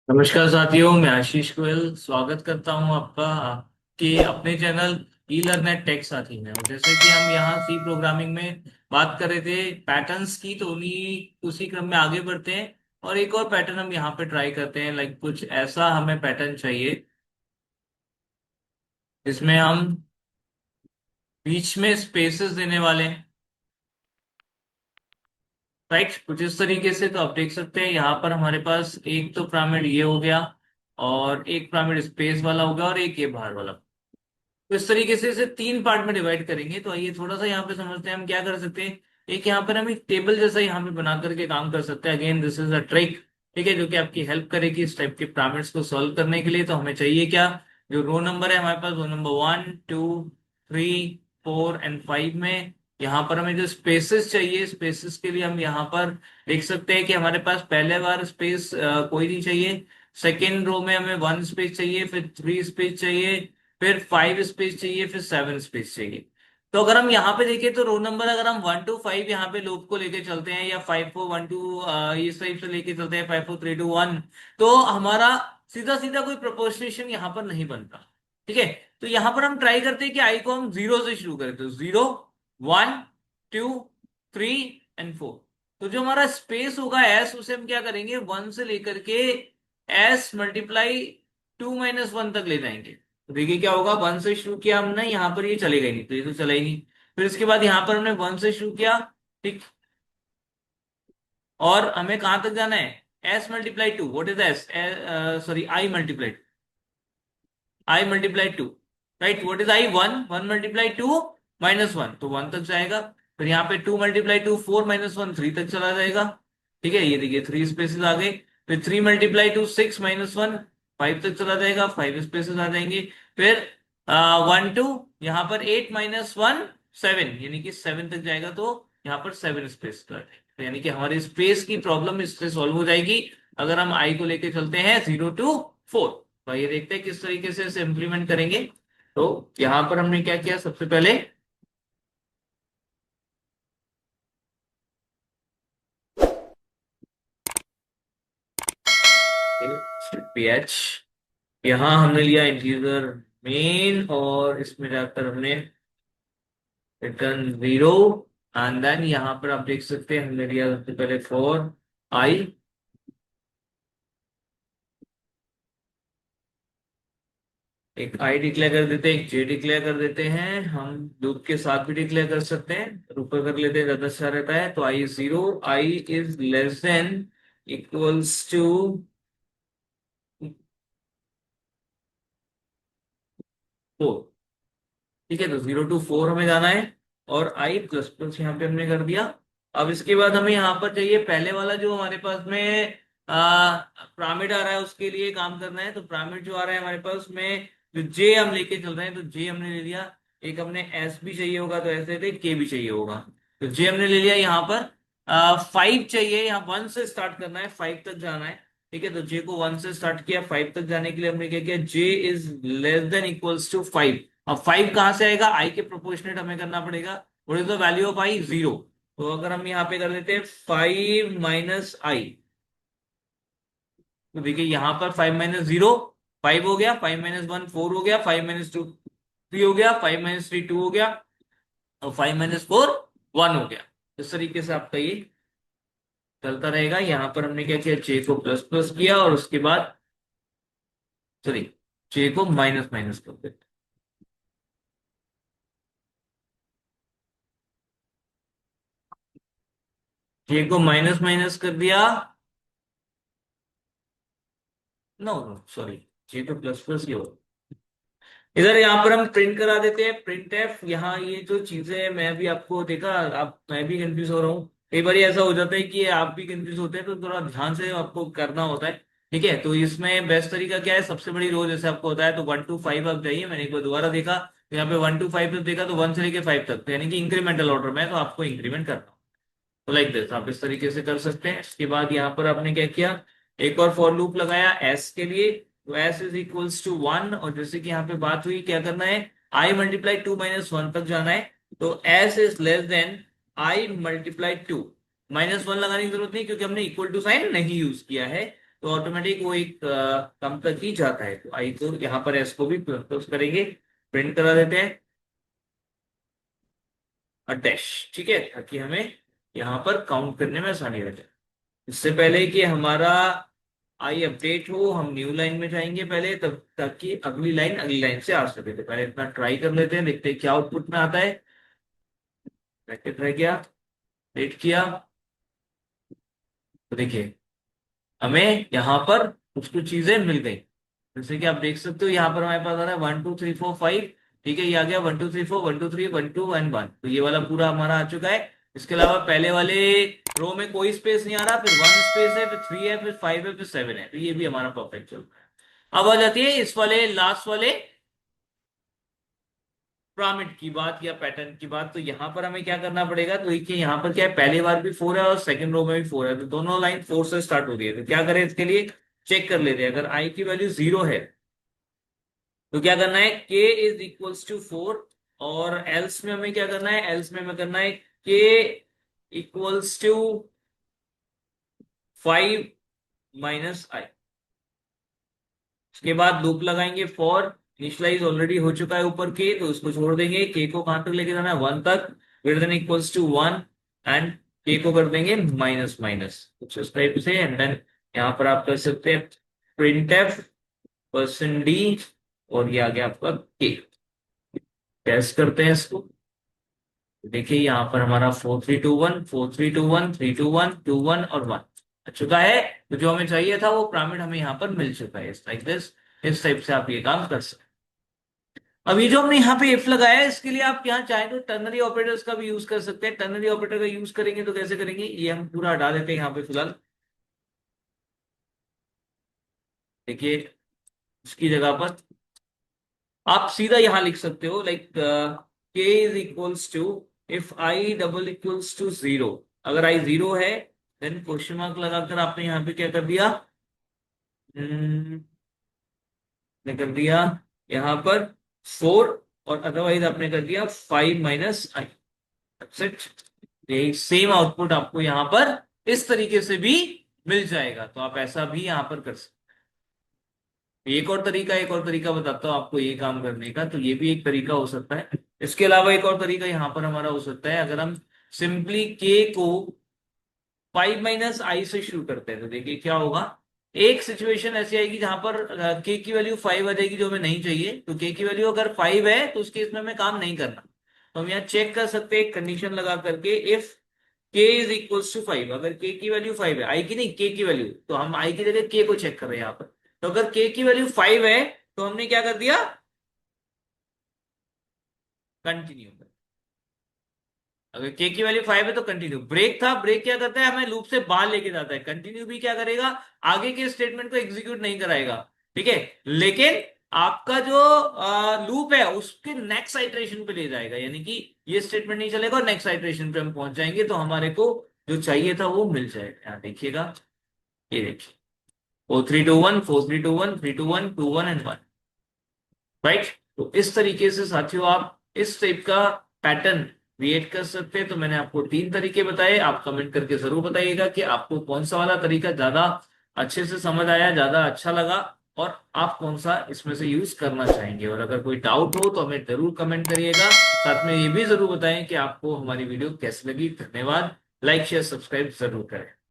नमस्कार साथियों, मैं आशीष गोयल स्वागत करता हूं आपका आपके अपने चैनल ई लर्नेट टेक साथी में। और जैसे कि हम यहाँ सी प्रोग्रामिंग में बात कर रहे थे पैटर्न्स की, तो उन्हीं उसी क्रम में आगे बढ़ते हैं और एक और पैटर्न हम यहाँ पे ट्राई करते हैं। लाइक कुछ ऐसा हमें पैटर्न चाहिए जिसमें हम बीच में स्पेसेस देने वाले हैं। राइट, कुछ इस तरीके से। तो आप देख सकते हैं यहाँ पर हमारे पास एक तो पिरामिड ये हो गया और एक पिरामिड स्पेस वाला हो गया और एक ये बाहर वाला। तो इस तरीके से इसे तीन पार्ट में डिवाइड करेंगे। तो आइए थोड़ा सा यहाँ पे समझते हैं हम क्या कर सकते हैं। एक यहाँ पर हम एक टेबल जैसा यहाँ पे बना करके काम कर सकते हैं। Again this is a trick, ठीक है, जो कि आपकी हेल्प करेगी इस टाइप के पिरामिड्स को सॉल्व करने के लिए। तो हमें चाहिए क्या, जो रो नंबर है हमारे पास, रो नंबर 1, 2, 3, 4 एंड 5 में यहाँ पर हमें जो स्पेसेस चाहिए, स्पेसेस के लिए हम यहाँ पर देख सकते हैं कि हमारे पास पहले बार स्पेस कोई नहीं चाहिए। सेकेंड रो में हमें 1 स्पेस चाहिए, फिर 3 स्पेस चाहिए, फिर 5 स्पेस चाहिए, फिर 7 स्पेस चाहिए। तो अगर हम यहाँ पे देखें तो रो नंबर अगर हम 1 to 5 यहाँ पे लूप को लेके चलते हैं, या 5 4 1 2 इस टाइप से लेके चलते हैं, 5 4 3 2 1, तो हमारा सीधा सीधा कोई प्रोपोर्शनेशन यहाँ पर नहीं बनता। ठीक है, तो यहाँ पर हम ट्राई करते हैं कि आई को हम 0 से शुरू करें। तो 0 1 2 3 एंड 4। तो जो हमारा स्पेस होगा एस, उसे हम क्या करेंगे, 1 से लेकर के एस मल्टीप्लाई 2 - 1 तक ले जाएंगे। तो देखिए क्या होगा, 1 से शुरू किया हमने, यहाँ पर ये चलेगा ही नहीं, तो ये तो चला ही नहीं। फिर इसके बाद यहाँ पर हमने 1 से शुरू किया, ठीक, और हमें कहां तक जाना है, S multiply two. What is S, sorry, I multiply two, right. What is I, 1 1 multiply 2 - 1, तो 1 तक जाएगा। फिर यहाँ पे 2 × 2 4 - 1 3 तक चला जाएगा। ठीक है, ये देखिए 3 स्पेसेस आ गए। फिर 3 × 2 6 - 1 5 तक चला जाएगा, 5 स्पेसेस आ जाएंगे। फिर 1 2, यहाँ पर 8 - 1 7, यानी कि 7 तक जाएगा, तो यहाँ पर 7 स्पेस का है। तो यानी कि हमारी स्पेस की प्रॉब्लम इससे सॉल्व हो जाएगी अगर हम आई को लेके चलते हैं 0 to 4। तो ये देखते हैं किस तरीके से इसे इम्प्लीमेंट करेंगे। तो यहां पर हमने क्या किया, सबसे पहले ph, यहां हमने लिया इंटीजर मेन, और इसमें जाकर हमने रिटर्न 0। एंड देन यहाँ पर आप देख सकते हैं हमने लिया सबसे पहले फॉर आई। एक आई डिक्लेयर कर देते हैं, एक जे डिक्लेयर कर देते हैं। हम लूप के साथ भी डिक्लेयर कर सकते हैं, ऊपर कर लेते हैं, ज्यादा अच्छा रहता है। तो I is 0, I is less than equals to 4। ठीक है, तो 0 to 4 हमें जाना है, और आई प्लस प्लस यहाँ पे हमने कर दिया। अब इसके बाद हमें यहाँ पर चाहिए पहले वाला जो हमारे पास में पिरामिड आ रहा है, उसके लिए काम करना है। तो पिरामिड जो आ रहा है हमारे पास में, जो जे हम लेके चल रहे हैं, तो जे हमने ले लिया। एक हमने एस भी चाहिए होगा, तो ऐसे थे के भी चाहिए होगा। तो जे हमने ले लिया। यहाँ पर 5 चाहिए, यहाँ 1 से स्टार्ट करना है, 5 तक जाना है। ठीक है, तो जे को 1 से स्टार्ट किया, 5 तक जाने के लिए हमने क्या किया, J is less than equals to 5। अब 5 कहां से आएगा, आई के प्रोपोर्शनेट हमें करना पड़ेगा। What is the value of I, 0। तो अगर हम यहाँ पे कर देते हैं 5 - आई, तो देखिए यहाँ पर 5 - 0 5 हो गया, 5 - 1 4 हो गया, 5 - 2 3 हो गया, 5 - 3 2 हो गया, और 5 - 4 1 हो गया। इस तरीके से आपका ये चलता रहेगा। यहाँ पर हमने क्या किया, जे को प्लस प्लस किया, और उसके बाद सॉरी, जे को माइनस माइनस कर दिया। जे को माइनस माइनस कर दिया, नो नो सॉरी, जे तो प्लस प्लस ही होगा। इधर यहाँ पर हम प्रिंट करा देते हैं, प्रिंट एफ। यहाँ ये जो चीजें हैं, मैं भी आपको देखा, आप, मैं भी कंफ्यूज हो रहा हूँ। कई बार ऐसा हो जाता है कि आप भी कंफ्यूज होते हैं, तो थोड़ा ध्यान से आपको करना होता है। ठीक है, तो इसमें बेस्ट तरीका क्या है, सबसे बड़ी रो जैसे आपको होता है, तो 1 to 5 आप जाइए। मैंने एक बार दोबारा देखा, तो यहाँ पे 1 to 5 तक देखा, तो 1 से लेके 5 तक, तो यानी कि इंक्रीमेंटल ऑर्डर में है, तो आपको इंक्रीमेंट करना। तो लाइक दिस आप इस तरीके से कर सकते हैं। इसके बाद यहाँ पर आपने क्या किया, एक और फॉर लूप लगाया एस के लिए। तो एस इज इक्वल्स टू 1, और जैसे कि यहाँ पे बात हुई, क्या करना है, आई मल्टीप्लाई 2 - 1 तक जाना है। तो S is less than I multiply 2। -1 लगाने की जरूरत नहीं क्योंकि हमने इक्वल टू साइन नहीं यूज किया है, तो ऑटोमेटिक वो एक कम तक ही जाता है। तो आई को यहाँ पर एस को भी प्लस करेंगे, प्रिंट करा देते हैं डैश, ठीक है, ताकि हमें यहाँ पर काउंट करने में आसानी रहे। इससे पहले कि हमारा आई अपडेट हो, हम न्यू लाइन में जाएंगे पहले, तब ताकि अगली लाइन से आ सके। तो पहले इतना ट्राई कर लेते हैं, देखते हैं क्या आउटपुट में आता है। ब्रैकेट रह गया, अपडेट किया, तो देखिए हमें यहाँ पर कुछ कुछ चीजें मिल गई। जैसे कि आप देख सकते हो यहाँ पर हमारे पास आ रहा है 1 2 3 4 5, ठीक है, ये आ गया 1 2 3 4 1 2 3 1 2 1 तो ये वाला पूरा हमारा आ चुका है। इसके अलावा पहले वाले रो में कोई स्पेस नहीं आ रहा, फिर 1 स्पेस है, फिर 3 है, फिर 5 है, फिर 7 है, तो ये भी हमारा परफेक्ट चल रहा है। अब आ जाती है इस वाले लास्ट वाले पिरामिड की बात या पैटर्न की बात। तो यहाँ पर हमें क्या करना पड़ेगा, तो देखिए यहाँ पर क्या है, पहले बार भी 4 है और सेकंड रो में भी 4 है, तो दोनों लाइन 4 से स्टार्ट हो रही है। तो क्या करें इसके लिए, चेक कर लेते हैं। अगर आई की वैल्यू 0 है तो क्या करना है, k इज इक्वल्स टू 4, और एल्स में हमें क्या करना है, एल्स में हमें करना है k इक्वल्स टू 5 माइनस आई। उसके बाद लूप लगाएंगे फॉर, इनिशियलाइज ऑलरेडी हो चुका है ऊपर के, तो उसको छोड़ देंगे। के को कहां तक लेके जाना है, 1 तक, greater than equals to 1, and K को कर देंगे माइनस माइनस, कुछ इस टाइप से। एंड देन यहाँ पर आप कर सकते हैं प्रिंट एफ परसेंट डी, और ये आ गया आपका के। टेस्ट करते हैं इसको, देखिए यहाँ पर हमारा 4 3 2 1, 4 3 2 1, 3 2 1 2 1 और 1 आ चुका है। तो जो हमें चाहिए था वो पिरामिड हमें यहाँ पर मिल चुका है, लाइक दिस। इस टाइप से आप ये काम कर सकते हैं। अब ये जो हमने यहाँ पे इफ लगाया है, इसके लिए आप यहाँ चाहें तो टर्नरी ऑपरेटर्स का भी यूज कर सकते हैं। टर्नरी ऑपरेटर का यूज करेंगे तो कैसे करेंगे, ये हम पूरा हटा देते हैं यहाँ पे फिलहाल। देखिए उसकी जगह पर आप सीधा यहाँ लिख सकते हो, like K is equals to, if I double equals to 0, अगर आई 0 है देन क्वेश्चन मार्क लगाकर आपने यहाँ पे क्या कर दिया, हम्म, ने कर दिया यहाँ पर 4, और अदरवाइज आपने कर दिया 5 माइनस आई। यही सेम आउटपुट आपको यहाँ पर इस तरीके से भी मिल जाएगा, तो आप ऐसा भी यहाँ पर कर सकते हैं। एक और तरीका बताता हूँ आपको ये काम करने का, तो ये भी एक तरीका हो सकता है। इसके अलावा एक और तरीका यहाँ पर हमारा हो सकता है, अगर हम सिंपली के को 5 माइनस आई से शुरू करते हैं, तो देखिए क्या होगा। एक सिचुएशन ऐसी आएगी जहां पर के की वैल्यू 5 आ जाएगी, जो हमें नहीं चाहिए। तो के की वैल्यू अगर 5 है तो उस केस में हमें काम नहीं करना। तो हम यहाँ चेक कर सकते हैं कंडीशन लगा करके, इफ के इज इक्वल टू 5, अगर के की वैल्यू 5 है, आई की नहीं के की वैल्यू, तो हम आई की जगह के को चेक कर रहे हैं यहाँ पर। तो अगर के की वैल्यू 5 है तो हमने क्या कर दिया, कंटिन्यू। अगर के की वैल्यू 5 है तो कंटिन्यू। ब्रेक था, ब्रेक क्या करता है, हमें लूप से बाहर लेके जाता है। कंटिन्यू भी क्या करेगा, आगे के स्टेटमेंट को एग्जीक्यूट नहीं कराएगा, ठीक है, लेकिन आपका जो लूप है उसके नेक्स्ट आइटरेशन पे ले जाएगा। यानी कि ये स्टेटमेंट नहीं चलेगा और नेक्स्ट आइटरेशन पे हम पहुंच जाएंगे, तो हमारे को जो चाहिए था वो मिल जाएगा। यहाँ देखिएगा, ये देखिए 4 3 2 1, 4 3 2 1, 3 2 1 2 1 एंड 1, राइट। तो इस तरीके से साथियों आप इस टाइप का पैटर्न क्रिएट कर सकते हैं। तो मैंने आपको 3 तरीके बताए, आप कमेंट करके जरूर बताइएगा कि आपको कौन सा वाला तरीका ज्यादा अच्छे से समझ आया, ज्यादा अच्छा लगा, और आप कौन सा इसमें से यूज करना चाहेंगे। और अगर कोई डाउट हो तो हमें जरूर कमेंट करिएगा। साथ में ये भी जरूर बताएं कि आपको हमारी वीडियो कैसी लगी। धन्यवाद। लाइक शेयर सब्सक्राइब जरूर करें।